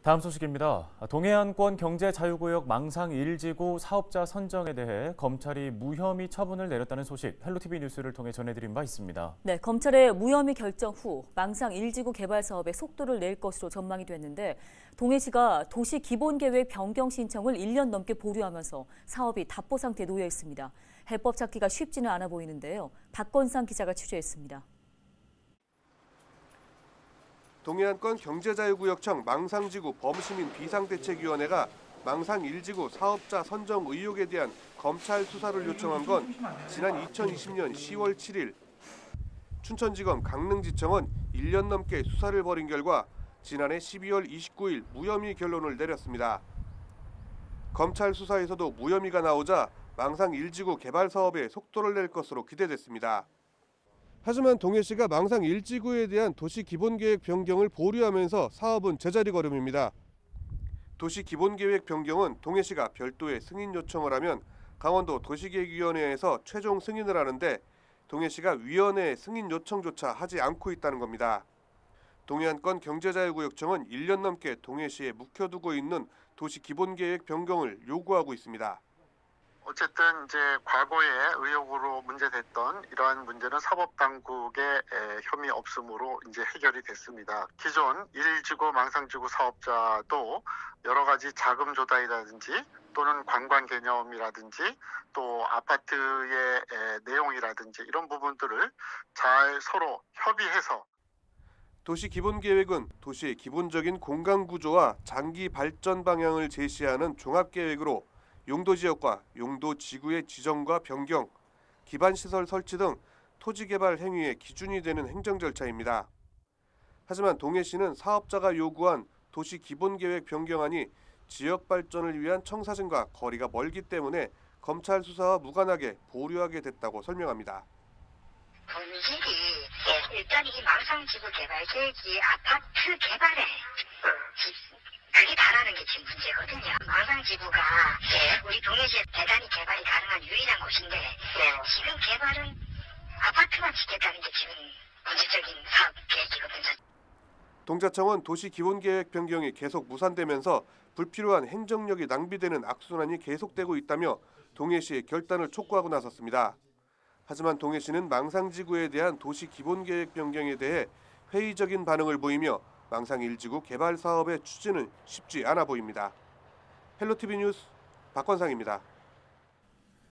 다음 소식입니다. 동해안권 경제자유구역 망상 1지구 사업자 선정에 대해 검찰이 무혐의 처분을 내렸다는 소식, 헬로티비 뉴스를 통해 전해드린 바 있습니다. 네, 검찰의 무혐의 결정 후 망상 1지구 개발 사업에 속도를 낼 것으로 전망이 됐는데 동해시가 도시 기본계획 변경 신청을 1년 넘게 보류하면서 사업이 답보 상태에 놓여 있습니다. 해법 찾기가 쉽지는 않아 보이는데요. 박건상 기자가 취재했습니다. 동해안권 경제자유구역청 망상지구 범시민 비상대책위원회가 망상 1지구 사업자 선정 의혹에 대한 검찰 수사를 요청한 건 지난 2020년 10월 7일. 춘천지검 강릉지청은 1년 넘게 수사를 벌인 결과 지난해 12월 29일 무혐의 결론을 내렸습니다. 검찰 수사에서도 무혐의가 나오자 망상 1지구 개발 사업에 속도를 낼 것으로 기대됐습니다. 하지만 동해시가 망상 1지구에 대한 도시 기본계획 변경을 보류하면서 사업은 제자리 걸음입니다. 도시 기본계획 변경은 동해시가 별도의 승인 요청을 하면 강원도 도시계획위원회에서 최종 승인을 하는데 동해시가 위원회의 승인 요청조차 하지 않고 있다는 겁니다. 동해안권 경제자유구역청은 1년 넘게 동해시에 묵혀두고 있는 도시 기본계획 변경을 요구하고 있습니다. 어쨌든 이제 과거에 의혹으로 문제됐던 이러한 문제는 사법당국의 혐의 없음으로 이제 해결이 됐습니다. 기존 1지구 망상지구 사업자도 여러 가지 자금 조달이라든지 또는 관광 개념이라든지 또 아파트의 내용이라든지 이런 부분들을 잘 서로 협의해서 도시 기본계획은 도시의 기본적인 공간 구조와 장기 발전 방향을 제시하는 종합계획으로 용도지역과 용도지구의 지정과 변경, 기반시설 설치 등 토지개발 행위의 기준이 되는 행정 절차입니다. 하지만 동해시는 사업자가 요구한 도시 기본계획 변경안이 지역 발전을 위한 청사진과 거리가 멀기 때문에 검찰 수사와 무관하게 보류하게 됐다고 설명합니다. 본질이 일단 이 망상지구 개발 계획이 아파트 개발에 그게 다라는 게 지금 문제거든요. 망상지구가 우리 동해시에 대단히 개발이 가능한 유일한 곳인데 지금 개발은 아파트만 짓겠다는 게 지금 본질적인 사업 계획이거든요. 동자청은 도시 기본계획 변경이 계속 무산되면서 불필요한 행정력이 낭비되는 악순환이 계속되고 있다며 동해시의 결단을 촉구하고 나섰습니다. 하지만 동해시는 망상지구에 대한 도시 기본계획 변경에 대해 회의적인 반응을 보이며 망상 1지구 개발 사업의 추진은 쉽지 않아 보입니다. 헬로티비 뉴스 박건상입니다.